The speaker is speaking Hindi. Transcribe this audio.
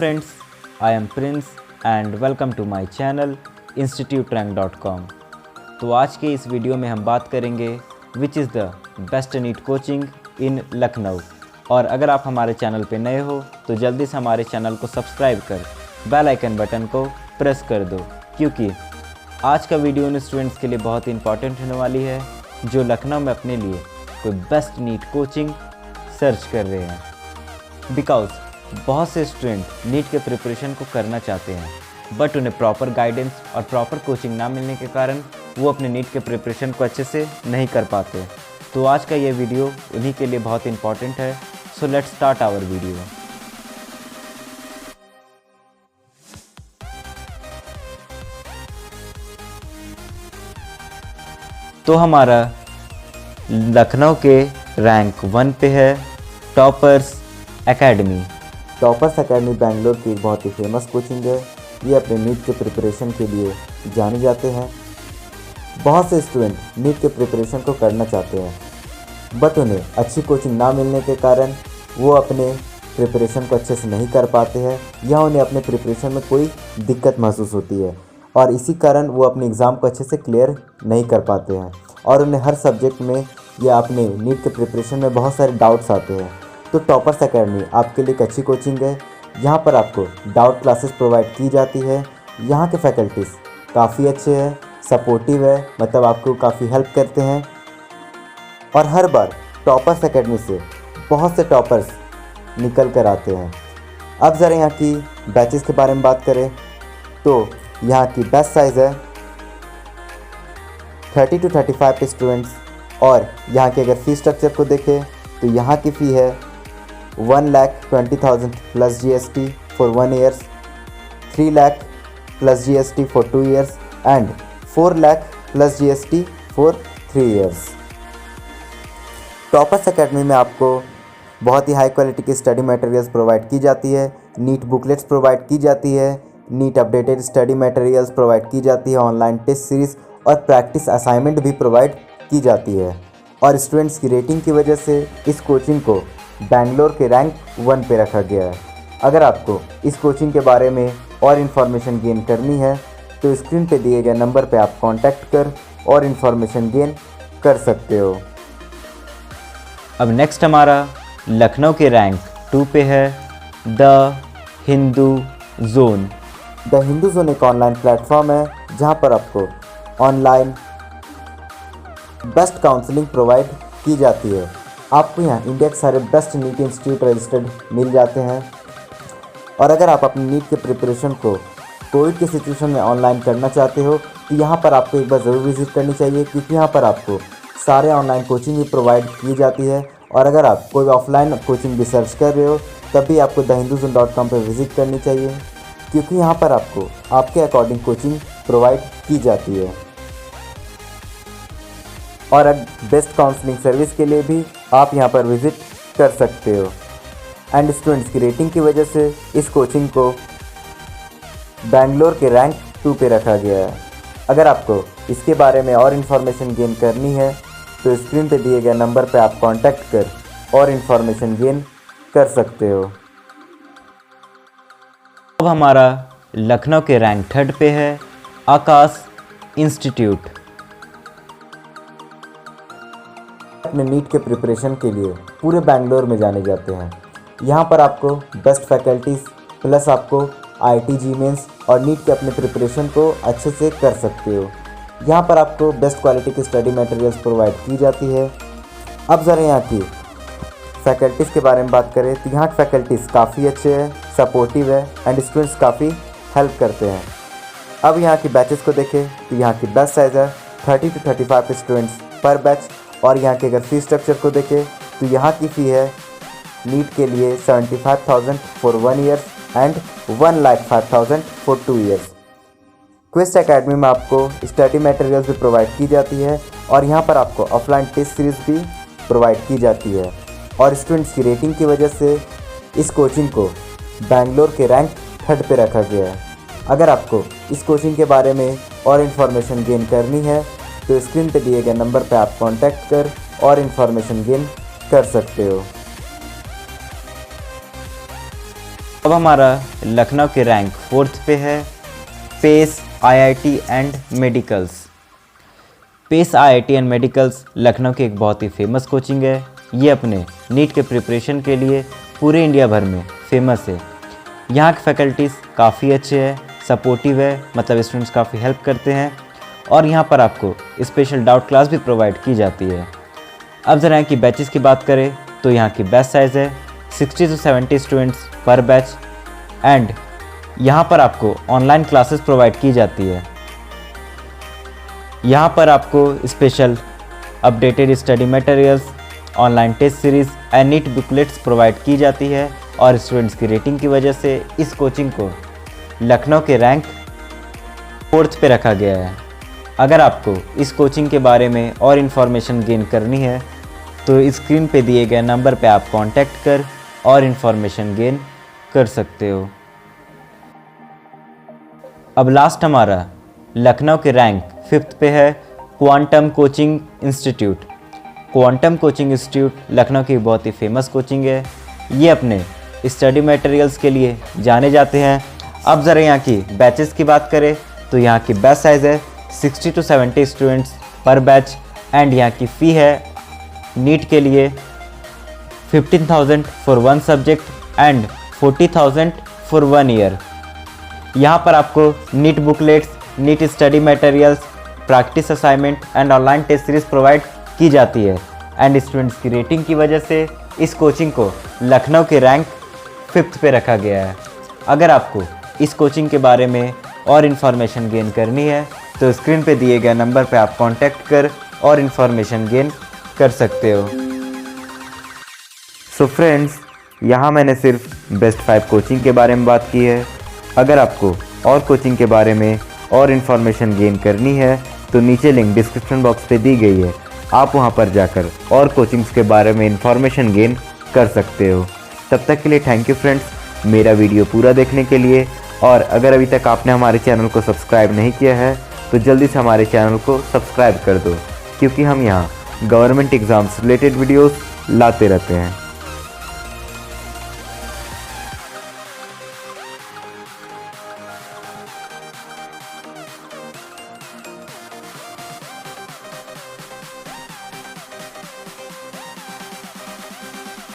friends, I am Prince and welcome to my channel instituterank.com। तो आज के इस वीडियो में हम बात करेंगे which is the best NEET coaching in Lucknow. और अगर आप हमारे चैनल पे नए हो तो जल्दी से हमारे चैनल को सब्सक्राइब कर बेल आइकन बटन को प्रेस कर दो, क्योंकि आज का वीडियो उन स्टूडेंट्स के लिए बहुत इंपॉर्टेंट होने वाली है जो लखनऊ में अपने लिए कोई बेस्ट नीट कोचिंग सर्च कर रहे हैं। बिकॉज बहुत से स्टूडेंट नीट के प्रिपरेशन को करना चाहते हैं बट उन्हें प्रॉपर गाइडेंस और प्रॉपर कोचिंग ना मिलने के कारण वो अपने नीट के प्रिपरेशन को अच्छे से नहीं कर पाते। तो आज का ये वीडियो उन्हीं के लिए बहुत इंपॉर्टेंट है। So let's start our video. तो हमारा लखनऊ के रैंक 1 पे है toppers academy. Toppers academy Bangalore की एक बहुत ही फेमस कोचिंग है। ये अपने नीट के प्रिपरेशन के लिए जाने जाते हैं। बहुत से स्टूडेंट नीट के प्रिपरेशन को करना चाहते हैं बट उन्हें अच्छी कोचिंग ना मिलने के कारण वो अपने प्रिपरेशन को अच्छे से नहीं कर पाते हैं या उन्हें अपने प्रिपरेशन में कोई दिक्कत महसूस होती है और इसी कारण वो अपने एग्ज़ाम को अच्छे से क्लियर नहीं कर पाते हैं और उन्हें हर सब्जेक्ट में या अपने नीट के प्रिपरेशन में बहुत सारे डाउट्स आते हैं। तो टॉपर्स एकेडमी आपके लिए एक अच्छी कोचिंग है। यहाँ पर आपको डाउट क्लासेस प्रोवाइड की जाती है। यहाँ के फैकल्टीज़ काफ़ी अच्छे हैं, सपोर्टिव है, मतलब आपको काफ़ी हेल्प करते हैं और हर बार टॉपर्स एकेडमी से बहुत से टॉपर्स निकल कर आते हैं। अब ज़रा यहाँ की बैचेस के बारे में बात करें तो यहाँ की बैच साइज़ है 30 to 35 स्टूडेंट्स और यहाँ के अगर फ़ी स्ट्रक्चर को देखें तो यहाँ की फ़ी है 1,20,000 plus GST for 1 year, 3 lakh plus GST for 2 years and 4 lakh plus GST for 3 years. Toppers academy में आपको बहुत ही हाई क्वालिटी की स्टडी मटेरियल्स प्रोवाइड की जाती है, नीट बुकलेट्स प्रोवाइड की जाती है, NEET updated study materials provide की जाती है, ऑनलाइन टेस्ट सीरीज़ और प्रैक्टिस असाइनमेंट भी प्रोवाइड की जाती है। और स्टूडेंट्स की रेटिंग की वजह से इस कोचिंग को बेंगलोर के रैंक 1 पे रखा गया है। अगर आपको इस कोचिंग के बारे में और इन्फॉर्मेशन गेन करनी है तो स्क्रीन पे दिए गए नंबर पे आप कांटेक्ट कर और इन्फॉर्मेशन गेन कर सकते हो। अब नेक्स्ट हमारा लखनऊ के रैंक 2 पे है the Hindu zone. The Hindu zone एक ऑनलाइन प्लेटफॉर्म है जहां पर आपको ऑनलाइन बेस्ट काउंसलिंग प्रोवाइड की जाती है। आपको यहाँ इंडिया के सारे बेस्ट नीट इंस्टीट्यूट रजिस्टर्ड मिल जाते हैं और अगर आप अपनी नीट के प्रिपरेशन को कोविड की सिचुएशन में ऑनलाइन करना चाहते हो तो यहाँ पर आपको एक बार ज़रूर विज़िट करनी चाहिए, क्योंकि यहाँ पर आपको सारे ऑनलाइन कोचिंग भी प्रोवाइड की जाती है। और अगर आप कोई ऑफलाइन कोचिंग भी सर्च कर रहे हो तब भी आपको thehinduzone.com पर विज़िट करनी चाहिए, क्योंकि यहाँ पर आपको आपके अकॉर्डिंग कोचिंग प्रोवाइड की जाती है। और अब बेस्ट काउंसलिंग सर्विस के लिए भी आप यहाँ पर विज़िट कर सकते हो। एंड स्टूडेंट्स की रेटिंग की वजह से इस कोचिंग को बेंगलोर के रैंक 2 पे रखा गया है। अगर आपको इसके बारे में और इन्फॉर्मेशन गेन करनी है तो स्क्रीन पे दिए गए नंबर पे आप कांटेक्ट कर और इन्फॉर्मेशन गेन कर सकते हो। अब हमारा लखनऊ के रैंक 3 पे है आकाश इंस्टीट्यूट। अपने नीट के प्रिपरेशन के लिए पूरे बेंगलोर में जाने जाते हैं। यहाँ पर आपको बेस्ट फैकल्टीज़ प्लस आपको IIT जी मेंस और नीट के अपने प्रिपरेशन को अच्छे से कर सकते हो। यहाँ पर आपको बेस्ट क्वालिटी की स्टडी मटेरियल्स प्रोवाइड की जाती है। अब ज़रा यहाँ की फैकल्टीज़ के बारे में बात करें तो यहाँ के फैकल्टीज़ काफ़ी अच्छे हैं, सपोर्टिव है एंड स्टूडेंट्स काफ़ी हेल्प करते हैं। अब यहाँ की बैचेस को देखें तो यहाँ की बैच साइज़ है 30 to 35 स्टूडेंट्स पर बैच और यहाँ के अगर फ़ी स्ट्रक्चर को देखें तो यहाँ की फ़ी है नीट के लिए 75,000 for 1 year and 1,05,000 for 2 years. Quist academy में आपको स्टडी मटेरियल्स भी प्रोवाइड की जाती है और यहाँ पर आपको ऑफलाइन टेस्ट सीरीज़ भी प्रोवाइड की जाती है। और स्टूडेंट्स की रेटिंग की वजह से इस कोचिंग को बेंगलोर के रैंक 3 पे रखा गया है। अगर आपको इस कोचिंग के बारे में और इन्फॉर्मेशन गेन करनी है तो स्क्रीन पे दिए गए नंबर पे आप कांटेक्ट कर और इन्फॉर्मेशन गेन कर सकते हो। अब हमारा लखनऊ के रैंक 4th पे है Pace IIT and medicals. Pace IIT and medicals Lucknow की एक बहुत ही फेमस कोचिंग है। ये अपने नीट के प्रिपरेशन के लिए पूरे इंडिया भर में फेमस है। यहाँ के फैकल्टीज़ काफ़ी अच्छे हैं, सपोर्टिव है, मतलब स्टूडेंट्स काफ़ी हेल्प करते हैं और यहाँ पर आपको स्पेशल डाउट क्लास भी प्रोवाइड की जाती है। अब ज़रा यहाँ की बैचेस की बात करें तो यहाँ की बैच साइज़ है 60 to 70 स्टूडेंट्स पर बैच एंड यहाँ पर आपको ऑनलाइन क्लासेस प्रोवाइड की जाती है। यहाँ पर आपको special updated study materials, online test series and NEET booklets provide की जाती है और स्टूडेंट्स की रेटिंग की वजह से इस कोचिंग को लखनऊ के रैंक 4th पे रखा गया है। अगर आपको इस कोचिंग के बारे में और इन्फॉर्मेशन गेन करनी है तो स्क्रीन पे दिए गए नंबर पे आप कांटेक्ट कर और इन्फॉर्मेशन गेन कर सकते हो। अब लास्ट हमारा लखनऊ के रैंक 5th पे है quantum coaching institute. Quantum coaching institute Lucknow की बहुत ही फेमस कोचिंग है। ये अपने स्टडी मटेरियल्स के लिए जाने जाते हैं। अब ज़रा यहाँ की बैचेस की बात करें तो यहाँ की बैच साइज़ है 60 to 70 स्टूडेंट्स पर बैच एंड यहाँ की फ़ी है नीट के लिए 15,000 for 1 subject and 40,000 for 1 year. यहाँ पर आपको NEET booklets, NEET study materials, practice assignment and online test series provide की जाती है एंड स्टूडेंट्स की रेटिंग की वजह से इस कोचिंग को लखनऊ के रैंक 5th पे रखा गया है। अगर आपको इस कोचिंग के बारे में और इन्फॉर्मेशन गेन करनी है तो स्क्रीन पे दिए गए नंबर पे आप कांटेक्ट कर और इन्फॉर्मेशन गेन कर सकते हो। सो फ्रेंड्स, यहाँ मैंने सिर्फ बेस्ट 5 कोचिंग के बारे में बात की है। अगर आपको और कोचिंग के बारे में और इन्फॉर्मेशन गेन करनी है तो नीचे लिंक डिस्क्रिप्शन बॉक्स पे दी गई है, आप वहाँ पर जाकर और कोचिंग्स के बारे में इन्फॉर्मेशन गेन कर सकते हो। तब तक के लिए थैंक यू फ्रेंड्स, मेरा वीडियो पूरा देखने के लिए। और अगर अभी तक आपने हमारे चैनल को सब्सक्राइब नहीं किया है तो जल्दी से हमारे चैनल को सब्सक्राइब कर दो, क्योंकि हम यहाँ गवर्नमेंट एग्ज़ाम्स रिलेटेड वीडियोस लाते रहते हैं।